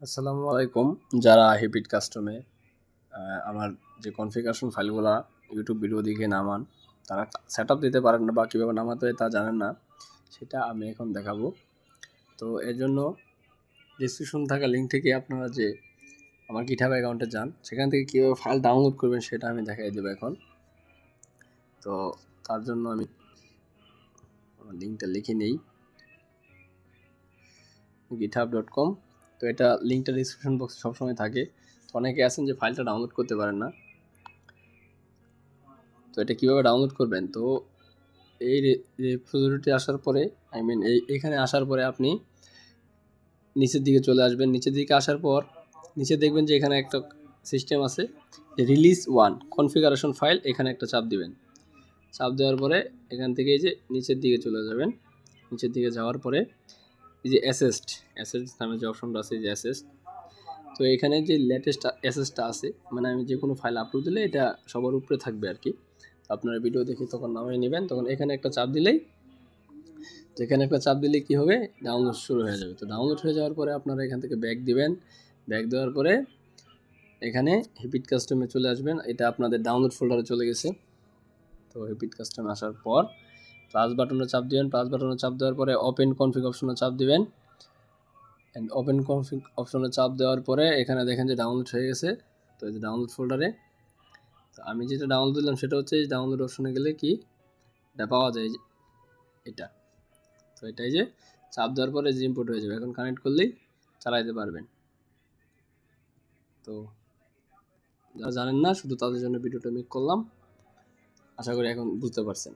আসসালামু আলাইকুম। যারা হিপিট কাস্টমে আমার যে কনফিগারেশন ফাইলগুলা ইউটিউব ভিডিও দেখে নামান, তারা সেটআপ দিতে পারেন না বা কীভাবে নামাতে হয় তা জানেন না, সেটা আমি এখন দেখাবো। তো এর জন্য ডিসক্রিপশন থাকা লিঙ্ক থেকে আপনারা যে আমার গিটহাব অ্যাকাউন্টে যান, সেখান থেকে কীভাবে ফাইল ডাউনলোড করবেন সেটা আমি দেখাই দেবো এখন। তো তার জন্য আমি লিঙ্কটা লিখে নিই, github.com। তো এটা লিঙ্কটা ডিসক্রিপশন বক্সে সবসময় থাকে। তো অনেকে আছেন যে ফাইলটা ডাউনলোড করতে পারেন না। তো এটা কীভাবে ডাউনলোড করবেন, তো এই রেপোজিটরিতে আসার পরে এইখানে আসার পরে আপনি নিচের দিকে চলে আসবেন। নিচের দিকে আসার পর নিচে দেখবেন যে এখানে একটা সিস্টেম আছে, রিলিজ 1 কনফিগারেশন ফাইল, এখানে একটা চাপ দিবেন। চাপ দেওয়ার পরে এখান থেকে এই যে নিচের দিকে চলে যাবেন। নিচের দিকে যাওয়ার পরে এই যে অ্যাসেস্ট নামে যে অপশনটা আছে, এই যে অ্যাসেস্ট। তো এখানে যে লেটেস্ট অ্যাসেসটা আছে, মানে আমি যে কোনো ফাইল আপলোড দিলে এটা সবার উপরে থাকবে আর কি। আপনারা ভিডিও দেখে তখন নামিয়ে নেবেন, তখন এখানে একটা চাপ দিলেই কি হবে, ডাউনলোড শুরু হয়ে যাবে। তো ডাউনলোড হয়ে যাওয়ার পরে আপনারা এখান থেকে ব্যাক দিবেন। ব্যাক দেওয়ার পরে এখানে হিপিট কাস্টমে চলে আসবেন। এটা আপনাদের ডাউনলোড ফোল্ডারে চলে গেছে। তো হিপিট কাস্টমে আসার পর প্লাস বাটনে চাপ দিবেন। প্লাস বাটনে চাপ দেওয়ার পরে ওপেন কনফিগ অপশনে চাপ দিবেন। অ্যান্ড ওপেন কনফিগ অপশনে চাপ দেওয়ার পরে এখানে দেখেন যে ডাউনলোড হয়ে গেছে। তো এই যে ডাউনলোড ফোল্ডারে, তো আমি যেটা ডাউনলোড দিলাম সেটা হচ্ছে ডাউনলোড অপশনে গেলে কি এটা পাওয়া যায়, এটা। তো এটাই যে চাপ দেওয়ার পরে যে ইম্পোর্ট হয়ে যাবে, এখন কানেক্ট করলেই চালাইতে পারবেন। তো যারা জানেন না, শুধু তাদের জন্য ভিডিওটা মেক করলাম। আশা করি এখন বুঝতে পারছেন।